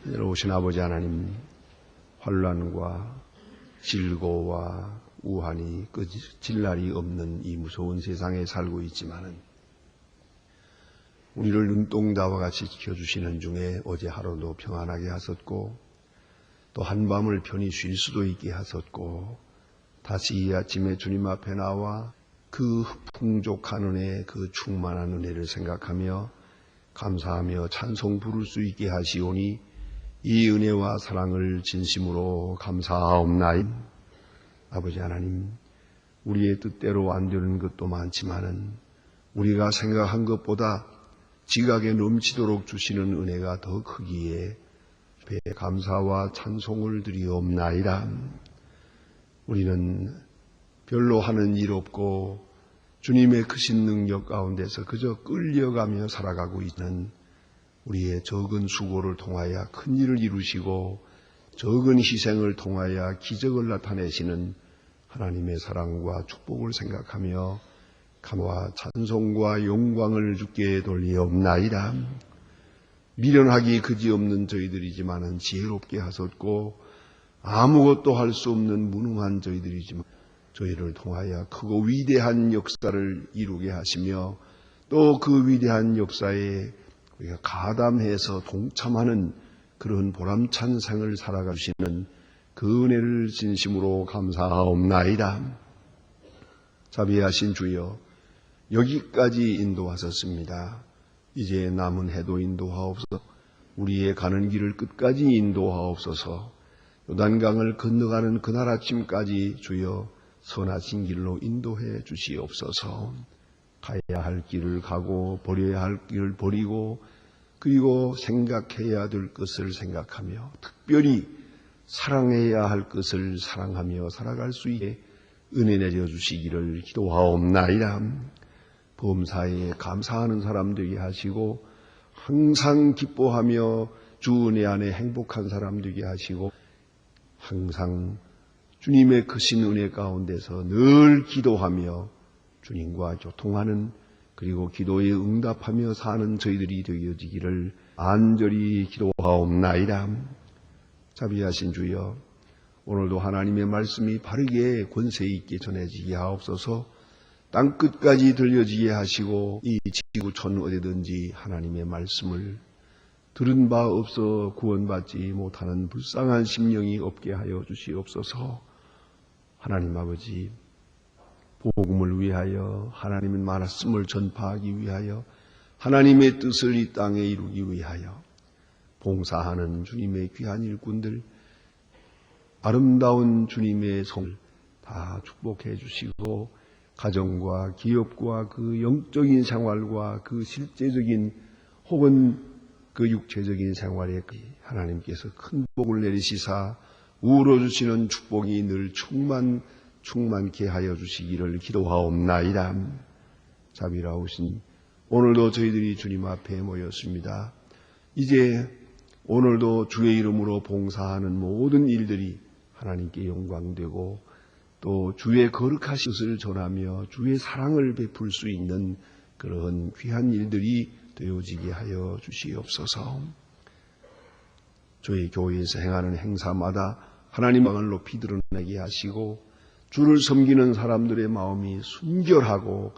오신 아버지 하나님, 환난과 질고와 우환이 끝질 날이 없는 이 무서운 세상에 살고 있지만은 우리를 눈동자와 같이 지켜주시는 중에 어제 하루도 평안하게 하셨고 또 한밤을 편히 쉴 수도 있게 하셨고 다시 이 아침에 주님 앞에 나와 그 풍족한 은혜, 그 충만한 은혜를 생각하며 감사하며 찬송 부를 수 있게 하시오니 이 은혜와 사랑을 진심으로 감사하옵나이다. 아버지 하나님, 우리의 뜻대로 안 되는 것도 많지만은 우리가 생각한 것보다 지각에 넘치도록 주시는 은혜가 더 크기에 배 감사와 찬송을 드리옵나이다. 우리는 별로 하는 일 없고 주님의 크신 능력 가운데서 그저 끌려가며 살아가고 있는 우리의 적은 수고를 통하여 큰 일을 이루시고 적은 희생을 통하여 기적을 나타내시는 하나님의 사랑과 축복을 생각하며 감사와 찬송과 영광을 주께 돌리옵나이다. 미련하기 그지없는 저희들이지만은 지혜롭게 하셨고 아무것도 할 수 없는 무능한 저희들이지만 저희를 통하여 크고 위대한 역사를 이루게 하시며 또 그 위대한 역사에 우리가 가담해서 동참하는 그런 보람찬 생을 살아가시는 그 은혜를 진심으로 감사하옵나이다. 자비하신 주여, 여기까지 인도하셨습니다. 이제 남은 해도 인도하옵소서. 우리의 가는 길을 끝까지 인도하옵소서. 요단강을 건너가는 그날 아침까지 주여 선하신 길로 인도해 주시옵소서. 가야 할 길을 가고 버려야 할 길을 버리고 그리고 생각해야 될 것을 생각하며 특별히 사랑해야 할 것을 사랑하며 살아갈 수 있게 은혜 내려주시기를 기도하옵나이다. 범사에 감사하는 사람 되게 하시고 항상 기뻐하며 주 은혜 안에 행복한 사람 되게 하시고 항상 주님의 크신 은혜 가운데서 늘 기도하며 주님과 교통하는 그리고 기도에 응답하며 사는 저희들이 되어지기를 간절히 기도하옵나이다. 자비하신 주여, 오늘도 하나님의 말씀이 바르게 권세 있게 전해지게 하옵소서. 땅끝까지 들려지게 하시고 이 지구촌 어디든지 하나님의 말씀을 들은 바 없어 구원받지 못하는 불쌍한 심령이 없게 하여 주시옵소서. 하나님 아버지, 복음을 위하여 하나님의 말씀을 전파하기 위하여 하나님의 뜻을 이 땅에 이루기 위하여 봉사하는 주님의 귀한 일꾼들, 아름다운 주님의 성을 다 축복해 주시고 가정과 기업과 그 영적인 생활과 그 실제적인 혹은 그 육체적인 생활에 하나님께서 큰 복을 내리시사 우러주시는 축복이 늘 충만케 하여 주시기를 기도하옵나이다. 자비라우신 오늘도 저희들이 주님 앞에 모였습니다. 이제 오늘도 주의 이름으로 봉사하는 모든 일들이 하나님께 영광되고 또 주의 거룩하신 것을 전하며 주의 사랑을 베풀 수 있는 그런 귀한 일들이 되어지게 하여 주시옵소서. 저희 교회에서 행하는 행사마다 하나님 왕을 높이 드러내게 하시고 주를 섬기는 사람들의 마음이 순결하고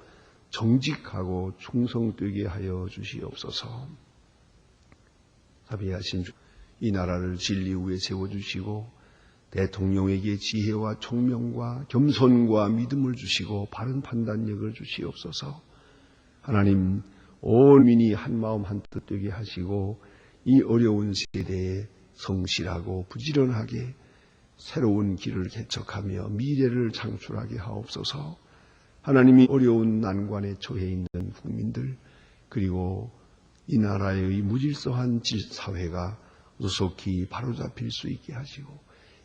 정직하고 충성되게 하여 주시옵소서. 자비하신 주, 이 나라를 진리 위에 세워주시고 대통령에게 지혜와 총명과 겸손과 믿음을 주시고 바른 판단력을 주시옵소서. 하나님, 온 민이 한마음 한뜻 되게 하시고 이 어려운 세대에 성실하고 부지런하게 새로운 길을 개척하며 미래를 창출하게 하옵소서. 하나님이 어려운 난관에 처해 있는 국민들 그리고 이 나라의 무질서한 사회가 조속히 바로잡힐 수 있게 하시고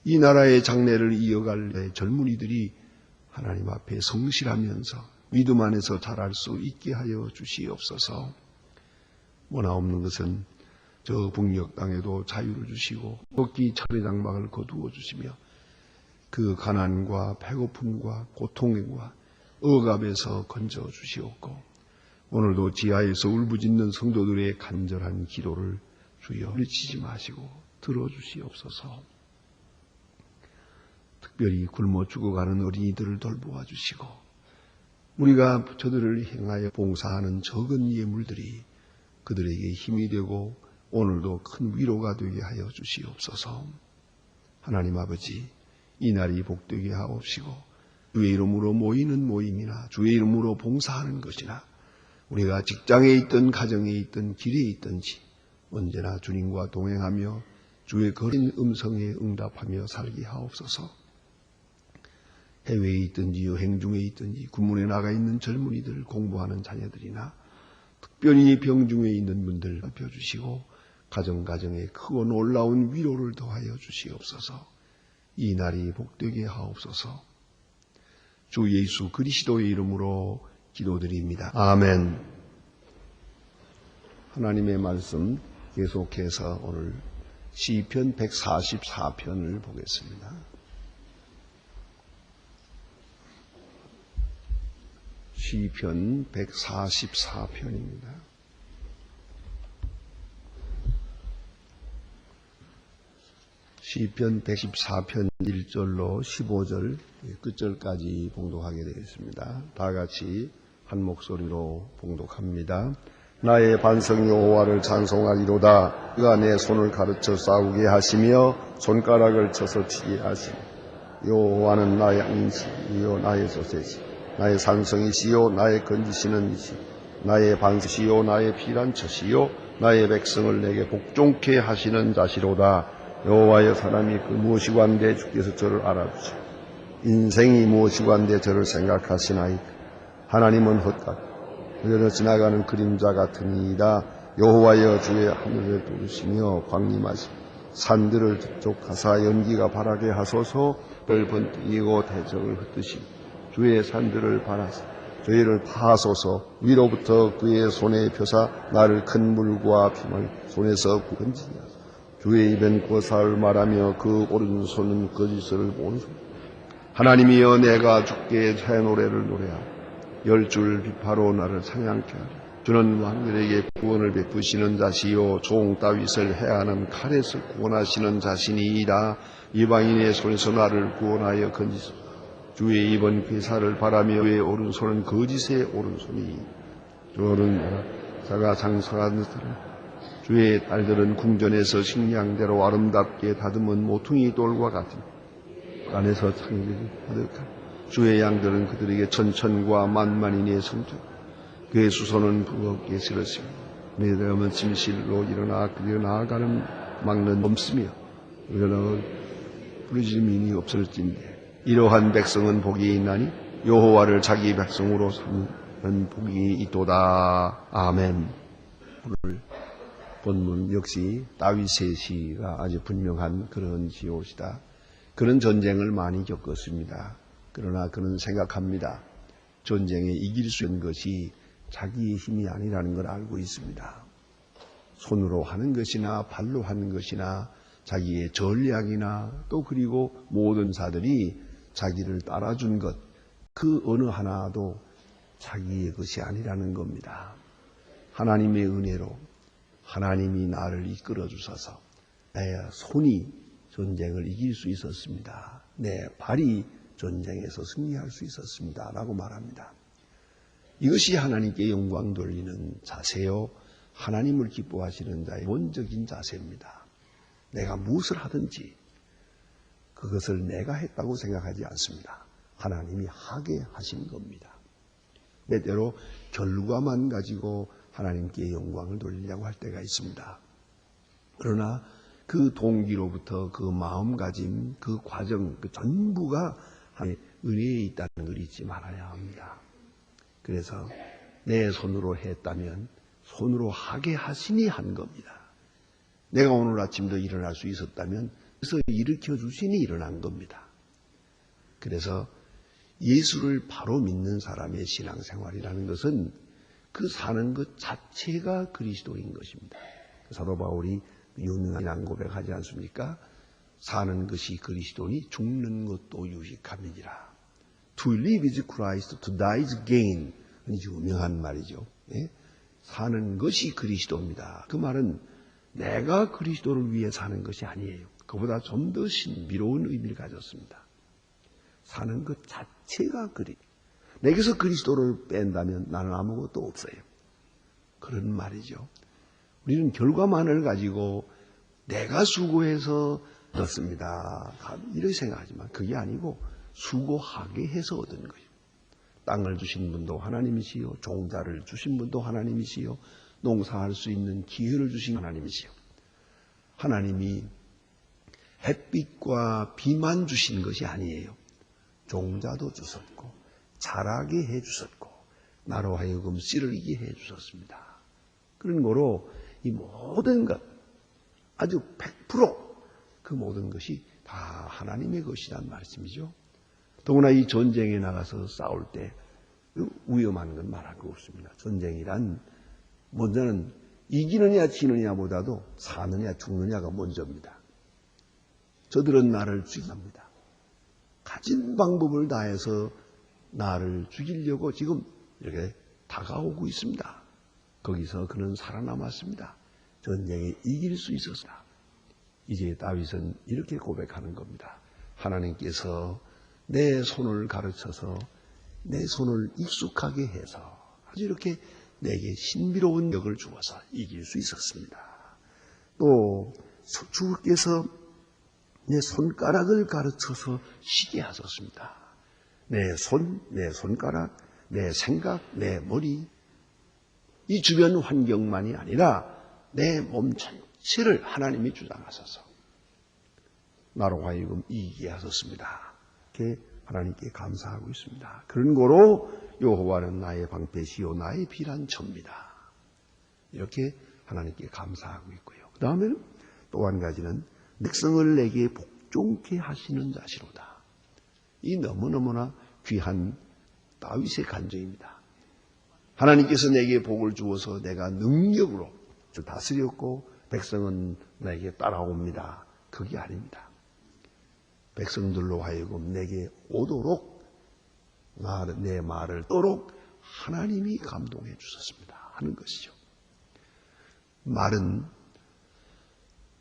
이 나라의 장래를 이어갈 젊은이들이 하나님 앞에 성실하면서 믿음 안에서 자랄 수 있게 하여 주시옵소서. 원하옵는 것은 저 북녘 땅에도 자유를 주시고 먹기 철의 장막을 거두어 주시며 그 가난과 배고픔과 고통과 억압에서 건져 주시옵고 오늘도 지하에서 울부짖는 성도들의 간절한 기도를 주여 물리치지 마시고 들어주시옵소서. 특별히 굶어 죽어가는 어린이들을 돌보아 주시고 우리가 저들을 향하여 봉사하는 적은 예물들이 그들에게 힘이 되고 오늘도 큰 위로가 되게 하여 주시옵소서. 하나님 아버지, 이 날이 복되게 하옵시고 주의 이름으로 모이는 모임이나 주의 이름으로 봉사하는 것이나 우리가 직장에 있든 가정에 있든 길에 있든지 언제나 주님과 동행하며 주의 거린 음성에 응답하며 살게 하옵소서. 해외에 있든지 여행 중에 있든지 군문에 나가 있는 젊은이들, 공부하는 자녀들이나 특별히 병중에 있는 분들 살펴주시고 가정가정에 크고 놀라운 위로를 더하여 주시옵소서. 이 날이 복되게 하옵소서. 주 예수 그리스도의 이름으로 기도드립니다. 아멘. 하나님의 말씀 계속해서 오늘 시편 144편을 보겠습니다. 시편 144편입니다. 시편 114편 1절로 15절 끝절까지 봉독하게 되겠습니다. 다 같이 한 목소리로 봉독합니다. 나의 반성 여호와를 찬송하리로다. 그가 내 손을 가르쳐 싸우게 하시며 손가락을 쳐서 치게 하시며 여호와는 나의 안식이요 나의 소재지 나의 산성이시요 나의 건지시는 이시 나의 반석이요 나의 피난처시요 나의 백성을 내게 복종케 하시는 자시로다. 여호와여, 사람이 그 무엇이고 한데 주께서 저를 알아주시고 인생이 무엇이고 한데 저를 생각하시나이까. 하나님은 헛각 그대로 지나가는 그림자 같으니이다. 여호와여, 주의 하늘을 두르시며 광림하시며 산들을 접촉하사 연기가 바라게 하소서. 별 번뜩이고 대적을 흩으시며 주의 산들을 바라사 저희를 파하소서. 위로부터 그의 손에 펴사 나를 큰 물과 피망 손에서 건지게 하소서. 주의 입엔 고사를 말하며 그 오른손은 거짓을 모르소. 하나님이여, 내가 주께 새 노래를 노래하고 열줄 비파로 나를 찬양케 하리. 주는 왕들에게 구원을 베푸시는 자시요 종 다윗을 해하는 칼에서 구원하시는 자시니이다. 이방인의 손에서 나를 구원하여 건지소서. 주의 입은 괴사를 바라며 주의 오른손은 거짓의 오른손이니 주는 자가 장사하는 사람 주의 딸들은 궁전에서 식량대로 아름답게 다듬은 모퉁이 돌과 같은 안에서 창들이 가득한 주의 양들은 그들에게 천천과 만만인의 성적 그의 수소는 부엌에 실었으며 내려오면 침실로 일어나 그들이 나아가는 막는 없으며 일어나 부르짖음이 없을진데 이러한 백성은 복이 있나니 여호와를 자기 백성으로 삼는 복이 있도다. 아멘. 오늘 본문 역시 다윗의 시가 아주 분명한 그런 시옷이다. 그는 전쟁을 많이 겪었습니다. 그러나 그는 생각합니다. 전쟁에 이길 수 있는 것이 자기의 힘이 아니라는 걸 알고 있습니다. 손으로 하는 것이나 발로 하는 것이나 자기의 전략이나 또 그리고 모든 자들이 자기를 따라준 것, 그 어느 하나도 자기의 것이 아니라는 겁니다. 하나님의 은혜로 하나님이 나를 이끌어 주셔서 내 손이 전쟁을 이길 수 있었습니다. 내 발이 전쟁에서 승리할 수 있었습니다. 라고 말합니다. 이것이 하나님께 영광 돌리는 자세요. 하나님을 기뻐하시는 자의 원적인 자세입니다. 내가 무엇을 하든지 그것을 내가 했다고 생각하지 않습니다. 하나님이 하게 하신 겁니다. 때때로 결과만 가지고 하나님께 영광을 돌리려고 할 때가 있습니다. 그러나 그 동기로부터 그 마음가짐, 그 과정, 그 전부가 하나님의 은혜에 있다는 걸 잊지 말아야 합니다. 그래서 내 손으로 했다면 손으로 하게 하시니 한 겁니다. 내가 오늘 아침도 일어날 수 있었다면 그래서 일으켜 주시니 일어난 겁니다. 그래서 예수를 바로 믿는 사람의 신앙생활이라는 것은 그 사는 것 자체가 그리스도인 것입니다. 사도 바울이 유명한 신앙 고백하지 않습니까? 사는 것이 그리스도니 죽는 것도 유익함이니라. To live is Christ, to die is gain. 유명한 말이죠. 예? 사는 것이 그리스도입니다. 그 말은 내가 그리스도를 위해 사는 것이 아니에요. 그보다 좀 더 신비로운 의미를 가졌습니다. 사는 것 자체가 내게서 그리스도를 뺀다면 나는 아무것도 없어요. 그런 말이죠. 우리는 결과만을 가지고 내가 수고해서 얻었습니다. 이렇게 생각하지만 그게 아니고 수고하게 해서 얻은 거예요. 땅을 주신 분도 하나님이시요, 종자를 주신 분도 하나님이시요, 농사할 수 있는 기회를 주신 하나님이시요. 하나님이 햇빛과 비만 주신 것이 아니에요. 종자도 주셨고 자라게 해주셨고 나로 하여금 씨를 이게 해주셨습니다. 그런 거로 이 모든 것 아주 100% 그 모든 것이 다 하나님의 것이란 말씀이죠. 더구나 이 전쟁에 나가서 싸울 때 위험한 건 말할 거 없습니다. 전쟁이란 먼저는 이기느냐 지느냐보다도 사느냐 죽느냐가 먼저입니다. 저들은 나를 죽입니다. 가진 방법을 다해서 나를 죽이려고 지금 이렇게 다가오고 있습니다. 거기서 그는 살아남았습니다. 전쟁에 이길 수 있었습니다. 이제 다윗은 이렇게 고백하는 겁니다. 하나님께서 내 손을 가르쳐서 내 손을 익숙하게 해서 아주 이렇게 내게 신비로운 력을 주어서 이길 수 있었습니다. 또 주께서 내 손가락을 가르쳐서 쉬게 하셨습니다. 내 손, 내 손가락, 내 생각, 내 머리, 이 주변 환경만이 아니라 내 몸 전체를 하나님이 주장하셔서 나로 하여금 이기게 하셨습니다. 이렇게 하나님께 감사하고 있습니다. 그런 거로 여호와는 나의 방패시요 나의 피난처입니다. 이렇게 하나님께 감사하고 있고요. 그 다음에는 또 한 가지는 백성을 내게 복종케 하시는 자시로다. 이 너무너무나 귀한 다윗의 간증입니다. 하나님께서 내게 복을 주어서 내가 능력으로 다스렸고 백성은 나에게 따라옵니다. 그게 아닙니다. 백성들로 하여금 내게 오도록 내 말을 떠도록 하나님이 감동해 주셨습니다 하는 것이죠. 말은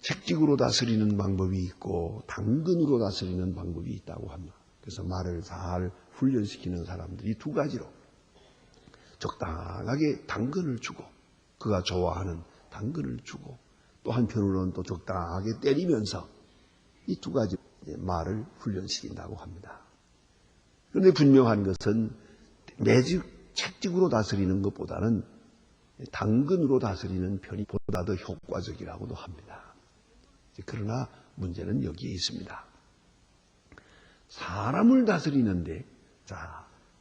책직으로 다스리는 방법이 있고 당근으로 다스리는 방법이 있다고 합니다. 그래서 말을 잘 훈련시키는 사람들이 두 가지로 적당하게 당근을 주고 그가 좋아하는 당근을 주고 또 한편으로는 또 적당하게 때리면서 이 두 가지 말을 훈련시킨다고 합니다. 그런데 분명한 것은 매직 책직으로 다스리는 것보다는 당근으로 다스리는 편이 보다 더 효과적이라고도 합니다. 그러나 문제는 여기에 있습니다. 사람을 다스리는데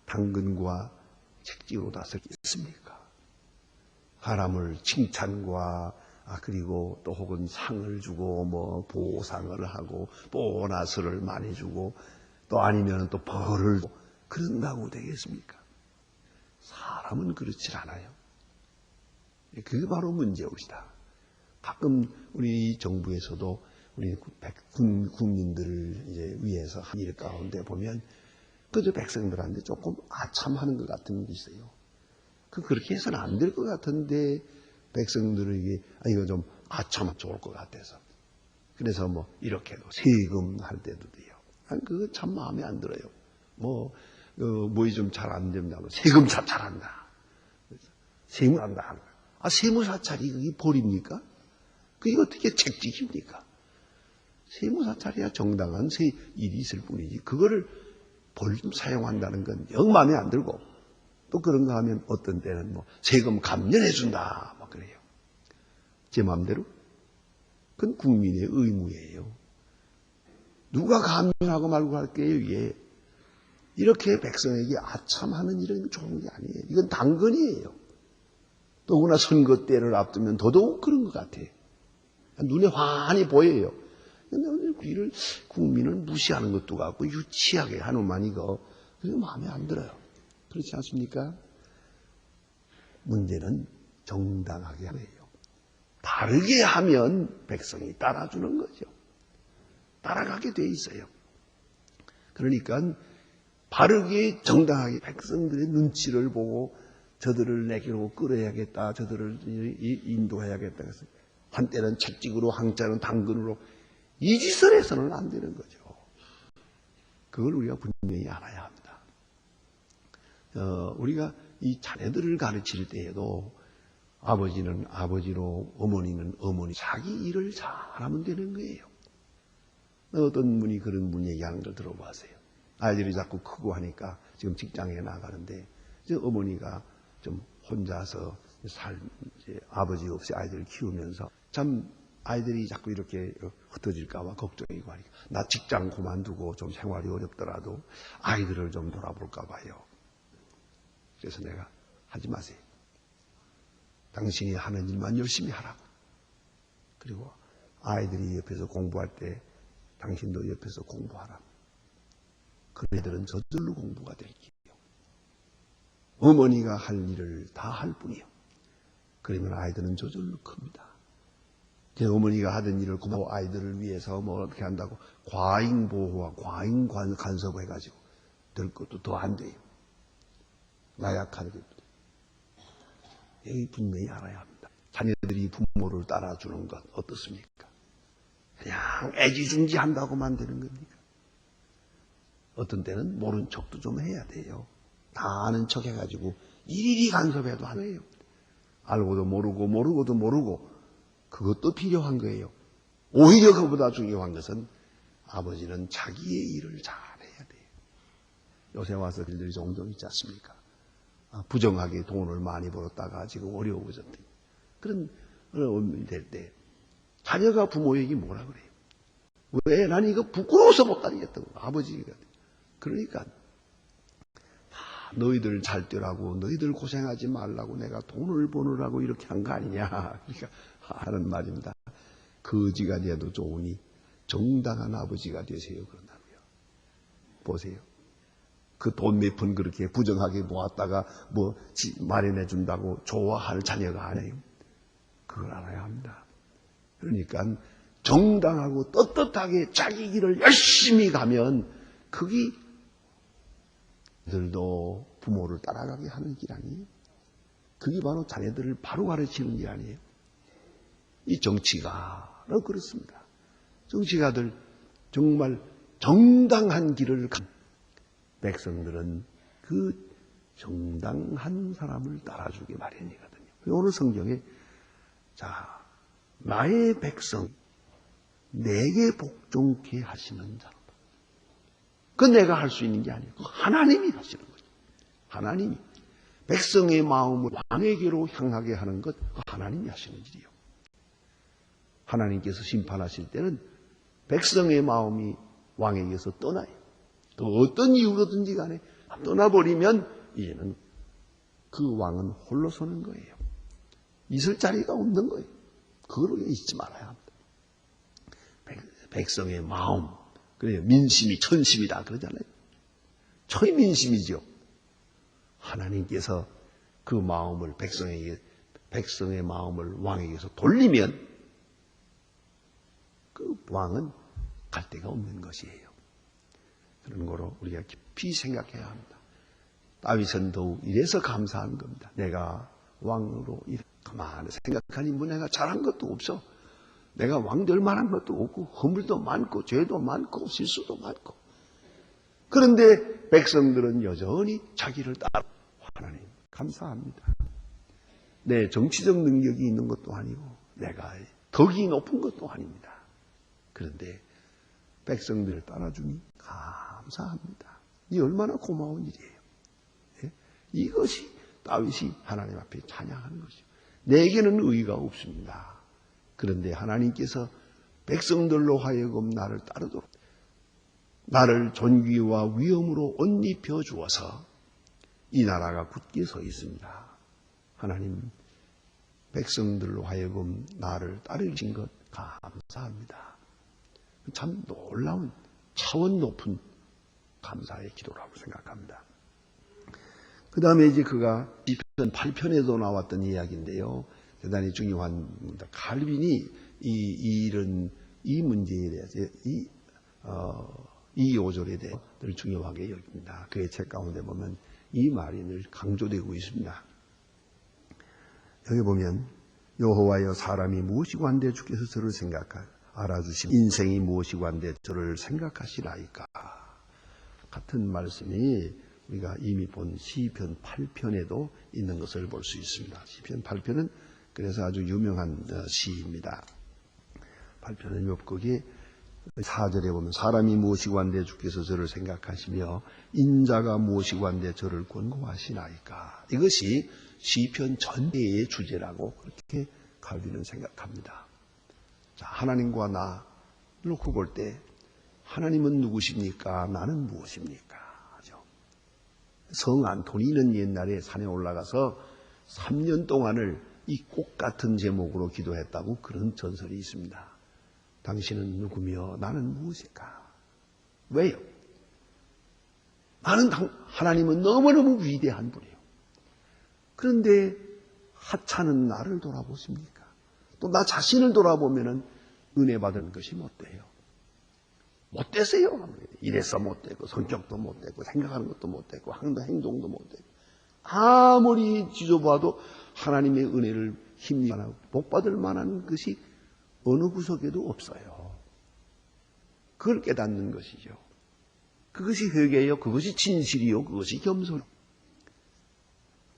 당근과 책직으로 다스리겠습니까? 사람을 칭찬과 그리고 또 혹은 상을 주고 보상을 하고 보너스를 많이 주고 또 아니면 또 벌을 주고 그런다고 되겠습니까? 사람은 그렇지 않아요. 그게 바로 문제옷이다. 가끔 우리 정부에서도 우리 국민들을 이제 위해서 한 일 가운데 보면 그저 백성들한테 조금 아참하는 것 같은 게 있어요. 그렇게 해서는 안 될 것 같은데 백성들에게 이거 좀 아참하면 좋을 것 같아서 그래서 이렇게도 세금 할 때도 돼요. 그거 참 마음에 안 들어요. 뭐이 좀 잘 안 된다고 세금 사찰한다. 세무 한다. 세무 사찰이 그게 벌입니까? 그게 어떻게 책직입니까? 세무 사찰이야 정당한 일이 있을 뿐이지 그거를 벌 좀 사용한다는 건 영 마음에 안 들고 또 그런가 하면 어떤 때는 세금 감면해준다 그래요. 제 마음대로 그건 국민의 의무예요. 누가 감면하고 말고 할게요. 이게 이렇게 백성에게 아참하는 일은 좋은 게 아니에요. 이건 당근이에요. 더구나 선거 때를 앞두면 더더욱 그런 것 같아요. 눈에 환히 보여요. 그런데 이를 국민을 무시하는 것도 같고 유치하게 하는만 이거 그게 마음에 안 들어요. 그렇지 않습니까? 문제는 정당하게 하는 거예요. 바르게 하면 백성이 따라주는 거죠. 따라가게 돼 있어요. 그러니까 바르게 정당하게 백성들의 눈치를 보고 저들을 내게로 끌어야겠다. 저들을 인도해야겠다. 그래서 한때는 채찍으로, 한때는 당근으로. 이 짓을 해서는 안 되는 거죠. 그걸 우리가 분명히 알아야 합니다. 우리가 이 자녀들을 가르칠 때에도 아버지는 아버지로, 어머니는 어머니, 자기 일을 잘하면 되는 거예요. 어떤 분이 그런 분 얘기하는 걸 들어보세요. 아이들이 자꾸 크고 하니까 지금 직장에 나가는데 이제 어머니가 좀 혼자서 이제 아버지 없이 아이들을 키우면서 참 아이들이 자꾸 이렇게 흩어질까봐 걱정이고 하니까 나 직장 그만두고 좀 생활이 어렵더라도 아이들을 좀 돌아볼까 봐요. 그래서 내가 하지 마세요. 당신이 하는 일만 열심히 하라고. 그리고 아이들이 옆에서 공부할 때 당신도 옆에서 공부하라. 그런 애들은 저절로 공부가 될게요. 어머니가 할 일을 다 할 뿐이요. 그러면 아이들은 저절로 큽니다. 제 어머니가 하던 일을 고마워 아이들을 위해서 뭐 어떻게 한다고 과잉 보호와 과잉 간섭을 해가지고 될 것도 더 안 돼요. 나약하게 됩니다. 이 분명히 알아야 합니다. 자녀들이 부모를 따라주는 것 어떻습니까? 그냥 애지중지한다고만 되는 겁니까? 어떤 때는 모른 척도 좀 해야 돼요. 다 아는 척 해가지고 일일이 간섭해도 안 해요. 알고도 모르고 모르고도 모르고 그것도 필요한 거예요. 오히려 그보다 중요한 것은 아버지는 자기의 일을 잘해야 돼요. 요새 와서 일들이 종종 있지 않습니까? 부정하게 돈을 많이 벌었다가 지금 어려워졌대. 그런 어려움이 될 때 자녀가 부모에게 뭐라 그래요? 왜? 난 이거 부끄러워서 못 다니겠다고. 아버지가. 그러니까 너희들 잘 되라고 너희들 고생하지 말라고 내가 돈을 버느라고 이렇게 한 거 아니냐. 그러니까 하는 말입니다. 거지가 돼도 좋으니 정당한 아버지가 되세요. 그런다고요. 보세요. 그 돈 몇 푼 그렇게 부정하게 모았다가 뭐 마련해 준다고 좋아할 자녀가 아니에요. 그걸 알아야 합니다. 그러니까 정당하고 떳떳하게 자기 길을 열심히 가면 그게 들도 부모를 따라가게 하는 길 아니에요? 그게 바로 자녀들을 바로 가르치는 길 아니에요? 이 정치가는 그렇습니다. 정치가들 정말 정당한 길을 간 백성들은 그 정당한 사람을 따라주기 마련이거든요. 오늘 성경에 자 나의 백성 내게 복종케 하시는 자. 그건 내가 할 수 있는 게 아니고 하나님이 하시는 거죠. 하나님이 백성의 마음을 왕에게로 향하게 하는 것 하나님이 하시는 일이요. 하나님께서 심판하실 때는 백성의 마음이 왕에게서 떠나요. 또 어떤 이유로든지 간에 떠나버리면 이제는 그 왕은 홀로 서는 거예요. 있을 자리가 없는 거예요. 그걸 잊지 말아야 합니다. 백성의 마음. 그래요. 민심이 천심이다 그러잖아요. 초민심이죠. 하나님께서 그 마음을 백성의 마음을 왕에게서 돌리면 그 왕은 갈 데가 없는 것이에요. 그런 거로 우리가 깊이 생각해야 합니다. 다윗은 더욱 이래서 감사한 겁니다. 내가 왕으로 가만히 생각하니 뭐 내가 잘한 것도 없어. 내가 왕 될 만한 것도 없고 허물도 많고 죄도 많고 실수도 많고 그런데 백성들은 여전히 자기를 따라 하나님 감사합니다. 내 정치적 능력이 있는 것도 아니고 내가 덕이 높은 것도 아닙니다. 그런데 백성들을 따라주니 감사합니다. 이 얼마나 고마운 일이에요. 예? 이것이 다윗이 하나님 앞에 찬양하는 것이죠. 내게는 의가 없습니다. 그런데 하나님께서 백성들로 하여금 나를 따르도록 나를 존귀와 위엄으로 옷 입혀 주어서 이 나라가 굳게 서 있습니다. 하나님 백성들로 하여금 나를 따르신 것 감사합니다. 참 놀라운 차원 높은 감사의 기도라고 생각합니다. 그 다음에 이제 그가 시편 8편에도 나왔던 이야기인데요. 대단히 중요한 겁니다. 칼빈이 이 문제에 대해서 이 5절에 대해 늘 중요하게 여깁니다. 그의 책 가운데 보면 이 말이 늘 강조되고 있습니다. 여기 보면 여호와여, 사람이 무엇이고 한데 주께서 저를 알아주심, 인생이 무엇이고 한데 저를 생각하시나이까. 같은 말씀이 우리가 이미 본 시편 8편에도 있는 것을 볼 수 있습니다. 시편 8편은 그래서 아주 유명한 시입니다. 8편은 거기 4절에 보면 사람이 무엇이고 한데 주께서 저를 생각하시며 인자가 무엇이고 한데 저를 권고하시나이까. 이것이 시편 전체의 주제라고 그렇게 갈비는 생각합니다. 자, 하나님과 나 놓고 볼 때 하나님은 누구십니까? 나는 무엇입니까? 성 안토니는 옛날에 산에 올라가서 3년 동안을 이 꽃 같은 제목으로 기도했다고 그런 전설이 있습니다. 당신은 누구며 나는 무엇일까? 왜요? 하나님은 너무너무 위대한 분이에요. 그런데 하찮은 나를 돌아보십니까? 또 나 자신을 돌아보면은 은혜 받은 것이 못돼요. 못되세요. 이래서 못되고 성격도 못되고 생각하는 것도 못되고 행동도 못되고 아무리 지져봐도 하나님의 은혜를 힘입하고 복받을 만한 것이 어느 구석에도 없어요. 그걸 깨닫는 것이죠. 그것이 회개요. 그것이 진실이요. 그것이 겸손.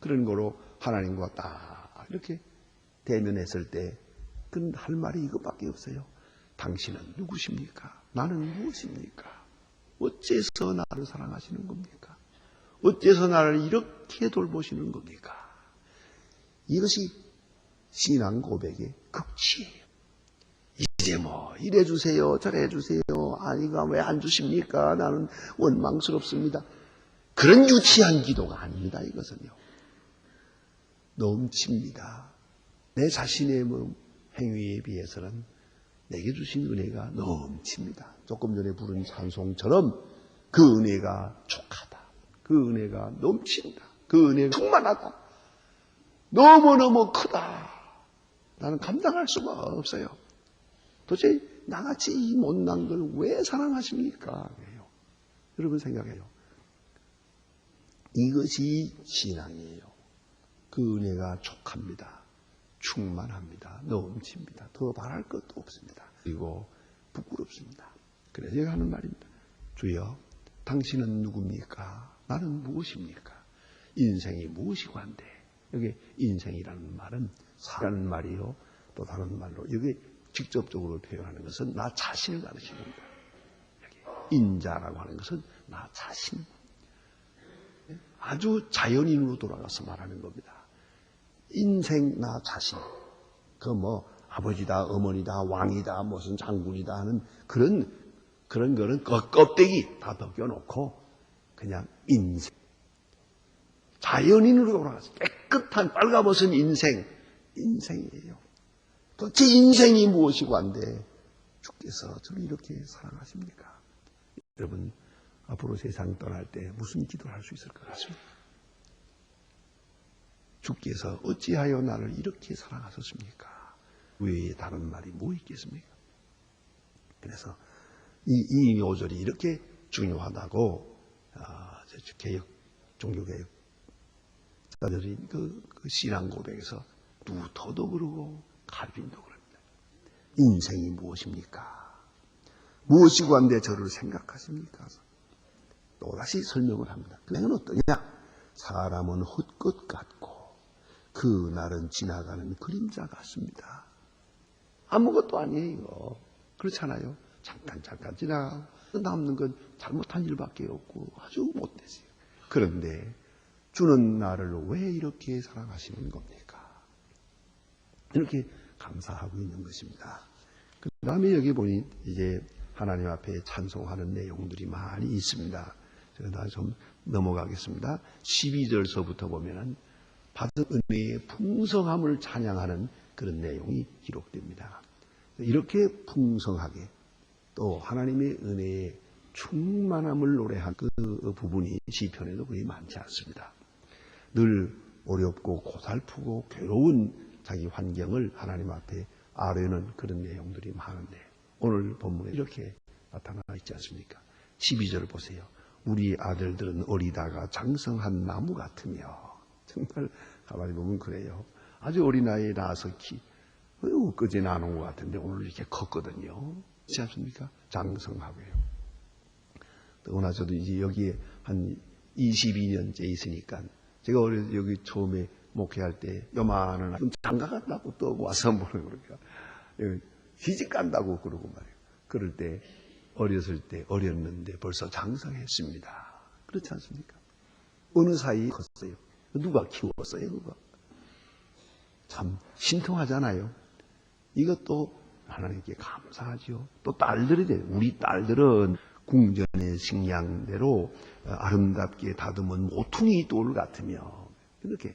그런 거로 하나님과 딱 이렇게 대면했을 때 그는 할 말이 이것밖에 없어요. 당신은 누구십니까? 나는 무엇입니까? 어째서 나를 사랑하시는 겁니까? 어째서 나를 이렇게 돌보시는 겁니까? 이것이 신앙 고백의 극치예요. 이제 뭐 이래 주세요, 저래 주세요. 아니가 왜 안 주십니까? 나는 원망스럽습니다. 그런 유치한 기도가 아닙니다. 이것은요. 넘칩니다. 내 자신의 행위에 비해서는 내게 주신 은혜가 넘칩니다. 조금 전에 부른 찬송처럼 그 은혜가 족하다. 그 은혜가 넘친다. 그 은혜가 충만하다. 너무너무 크다. 나는 감당할 수가 없어요. 도대체 나같이 이 못난 걸 왜 사랑하십니까? 여러분 생각해요. 이것이 신앙이에요. 그 은혜가 족합니다. 충만합니다. 넘칩니다. 더 바랄 것도 없습니다. 그리고 부끄럽습니다. 그래서 제가 하는 말입니다. 주여, 당신은 누굽니까? 나는 무엇입니까? 인생이 무엇이고 한데, 여기 인생이라는 말은 사라는 말이요. 또 다른 말로 여기 직접적으로 표현하는 것은 나 자신을 가르치는 거예요. 여기 인자라고 하는 것은 나 자신. 아주 자연인으로 돌아가서 말하는 겁니다. 인생 나 자신. 그 아버지다, 어머니다, 왕이다, 무슨 장군이다 하는 그런 거는 껍데기 다 벗겨놓고 그냥 인생. 자연인으로 돌아가서 깨끗한 빨가벗은 인생이에요. 도대체 인생이 무엇이고 한데 주께서 저를 이렇게 사랑하십니까? 여러분, 앞으로 세상 떠날 때 무슨 기도를 할 수 있을 것 같습니까? 주께서 어찌하여 나를 이렇게 사랑하셨습니까? 외에 다른 말이 뭐 있겠습니까? 그래서 이 5절이 이렇게 중요하다고 종교개혁 자들이 그 신앙 고백에서 루터도 그러고 칼빈도 그럽니다. 인생이 무엇입니까? 무엇이고 한데 저를 생각하십니까? 또다시 설명을 합니다. 그는 어떠냐? 사람은 헛것 같고 그 날은 지나가는 그림자 같습니다. 아무것도 아니에요. 그렇잖아요. 잠깐 지나가고 남는 건 잘못한 일밖에 없고 아주 못되세요. 그런데 주는 나를 왜 이렇게 사랑하시는 겁니까? 이렇게 감사하고 있는 것입니다. 그 다음에 여기 보니 이제 하나님 앞에 찬송하는 내용들이 많이 있습니다. 제가 좀 넘어가겠습니다. 12절서부터 보면은 받은 은혜의 풍성함을 찬양하는 그런 내용이 기록됩니다. 이렇게 풍성하게 또 하나님의 은혜의 충만함을 노래한 그 부분이 시편에도 거의 많지 않습니다. 늘 어렵고 고달프고 괴로운 자기 환경을 하나님 앞에 아뢰는 그런 내용들이 많은데 오늘 본문에 이렇게 나타나 있지 않습니까? 12절 보세요. 우리 아들들은 어리다가 장성한 나무 같으며 정말 가만히 보면 그래요. 아주 어린 나이에 낳아서 엊그제 나눈 것 같은데 오늘 이렇게 컸거든요. 그렇지 않습니까? 장성하고요. 더구나 저도 이제 여기에 한 22년째 있으니까 제가 여기 처음에 목회할 때 요만한 장가 간다고 또 와서 그러니까 시집 간다고 그러고 말이에요. 그럴 때 어렸을 때 어렸는데 벌써 장성했습니다. 그렇지 않습니까? 어느 사이에 컸어요. 누가 키웠어요? 누가? 참 신통하잖아요. 이것도 하나님께 감사하죠. 또 딸들이 돼요. 우리 딸들은 궁전의 식량대로 아름답게 다듬은 모퉁이 돌 같으며 이렇게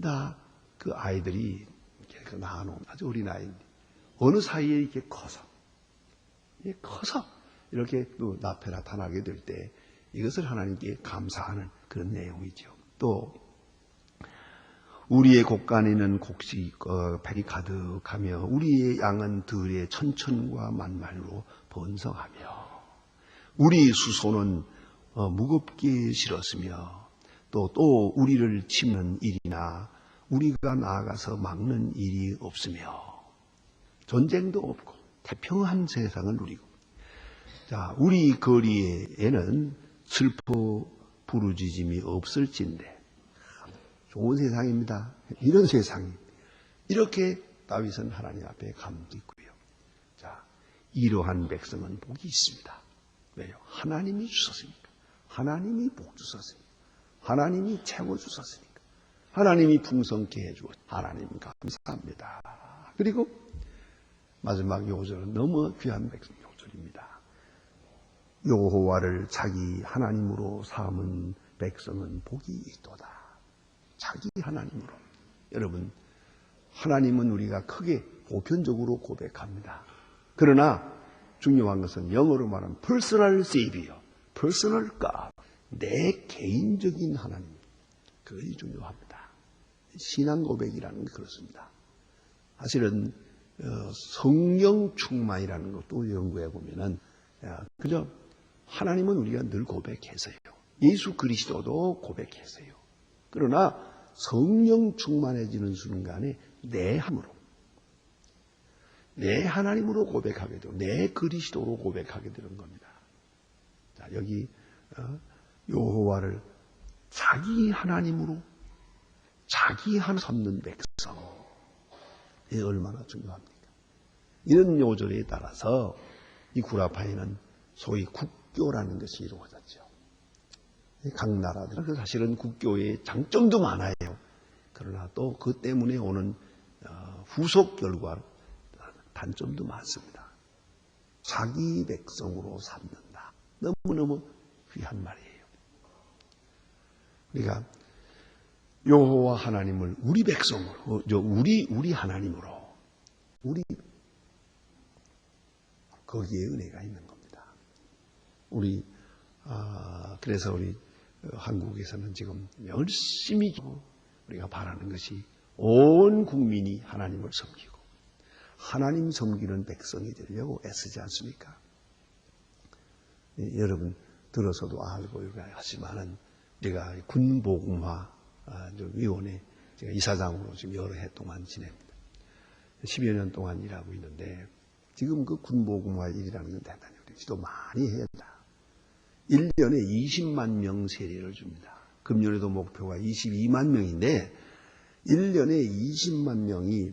다 그 아이들이 이렇게 낳아놓은 아주 어린 아이인데 어느 사이에 이렇게 커서 이렇게 또 앞에 나타나게 될 때 이것을 하나님께 감사하는 그런 내용이죠. 또 우리의 곡간에는 곡식 백이 가득하며 우리의 양은 들에 천천과 만말로 번성하며 우리 수소는 무겁게 실었으며 또 우리를 치는 일이나 우리가 나아가서 막는 일이 없으며 전쟁도 없고 태평한 세상을 누리고 자 우리 거리에는 슬퍼 부르짖음이 없을진데 좋은 세상입니다. 이런 세상이 이렇게 다윗은 하나님 앞에 감도 있고요. 자 이러한 백성은 복이 있습니다. 왜요? 하나님이 주셨으니까. 하나님이 복 주셨으니까. 하나님이 채워 주셨으니까. 하나님이 풍성케 해주고 하나님 감사합니다. 그리고 마지막 요절은 너무 귀한 백성 요절입니다. 여호와를 자기 하나님으로 삼은 백성은 복이 있도다. 자기 하나님으로. 여러분 하나님은 우리가 크게 보편적으로 고백합니다. 그러나 중요한 것은 영어로 말하면 personal savior, personal God, 내 개인적인 하나님. 그것이 중요합니다. 신앙 고백이라는 게 그렇습니다. 사실은 성령 충만이라는 것도 연구해 보면은 그저 하나님은 우리가 늘 고백해서요. 예수 그리스도도 고백했어요. 그러나 성령 충만해지는 순간에 내 함으로 내 하나님으로 고백하게 되고 내 그리스도로 고백하게 되는 겁니다. 자, 여기 여호와를 자기 하나님으로 자기 하나 삼는 백성 이 얼마나 중요합니까? 이런 요절에 따라서 이 구라파에는 소위 국교라는 것이 이루어졌죠. 각 나라들 사실은 국교의 장점도 많아요. 그러나 또 그 때문에 오는 후속 결과 단점도 많습니다. 자기 백성으로 삼는다. 너무너무 귀한 말이에요. 우리가 여호와 하나님을 우리 백성으로, 우리 하나님으로, 거기에 은혜가 있는 겁니다. 그래서 우리 한국에서는 지금 열심히 우리가 바라는 것이 온 국민이 하나님을 섬기고 하나님 섬기는 백성이 되려고 애쓰지 않습니까? 여러분 들어서도 알고 하지만은 우리가 군복음화 위원회 제가 이사장으로 지금 여러 해 동안 지냅니다. 10여 년 동안 일하고 있는데 지금 그 군복음화 일이라는 건 대단히 우리 지도 많이 해야 된다. 1년에 20만 명 세례를 줍니다. 금년에도 목표가 22만 명인데 1년에 20만 명이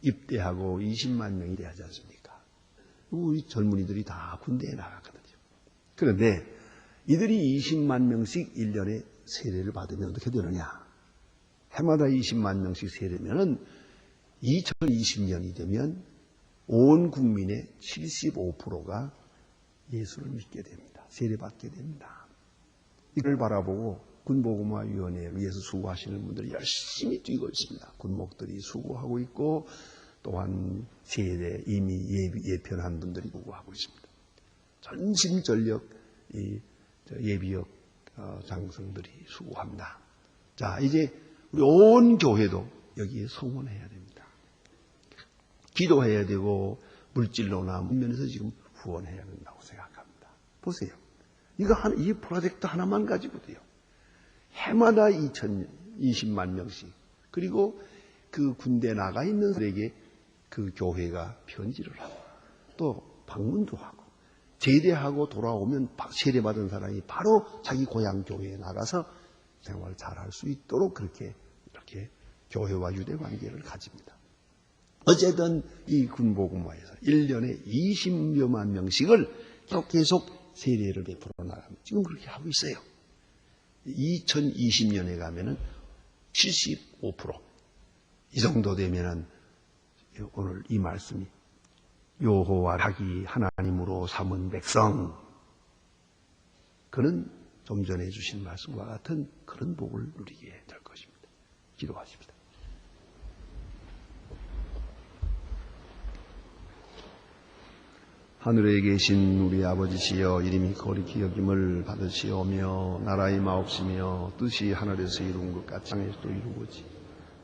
입대하고 20만 명이 돼야지 않습니까? 우리 젊은이들이 다 군대에 나갔거든요. 그런데 이들이 20만 명씩 1년에 세례를 받으면 어떻게 되느냐? 해마다 20만 명씩 세례면은 2020년이 되면 온 국민의 75%가 예수를 믿게 됩니다. 세례받게 됩니다. 이걸 바라보고 군복음화위원회에 위해서 수고하시는 분들이 열심히 뛰고 있습니다. 군목들이 수고하고 있고 또한 세례 이미 예편한 분들이 수고하고 있습니다. 전심전력 이 예비역 장성들이 수고합니다. 자, 이제 우리 온 교회도 여기에 성원해야 됩니다. 기도해야 되고 물질로나 면에서 지금 후원해야 된다고 생각합니다. 보세요. 이 프로젝트 하나만 가지고 돼요. 해마다 20만 명씩 그리고 그 군대 나가 있는 사람에게 그 교회가 편지를 하고 또 방문도 하고 제대하고 돌아오면 세례받은 사람이 바로 자기 고향 교회에 나가서 생활을 잘할 수 있도록 그렇게 이렇게 교회와 유대 관계를 가집니다. 어쨌든 이 군복음화에서 1년에 20여만 명씩을 계속 세례를 베풀어 나갑니다. 지금 그렇게 하고 있어요. 2020년에 가면은 75%. 이 정도 되면은 오늘 이 말씀이 여호와 자기 하나님으로 삼은 백성, 그는 좀 전에 주신 말씀과 같은 그런 복을 누리게 될 것입니다. 기도하십시다. 하늘에 계신 우리 아버지시여, 이름이 거룩히 여김을 받으시오며 나라의 마옵시며 뜻이 하늘에서 이룬 것 같이 땅에서도 이루어지.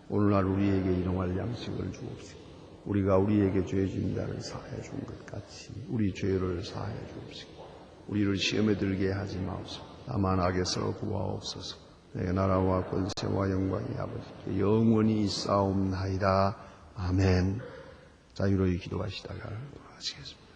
오늘날 우리에게 일용할 양식을 주옵시고 우리가 우리에게 죄 지은 자를 사하여 준 것 같이 우리 죄를 사하여 주옵시고 우리를 시험에 들게 하지 마옵소서. 다만 악에서 구하옵소서. 내 나라와 권세와 영광이 아버지께 영원히 있사옵나이다. 아멘. 자유로이 기도하시다가 하시겠습니다.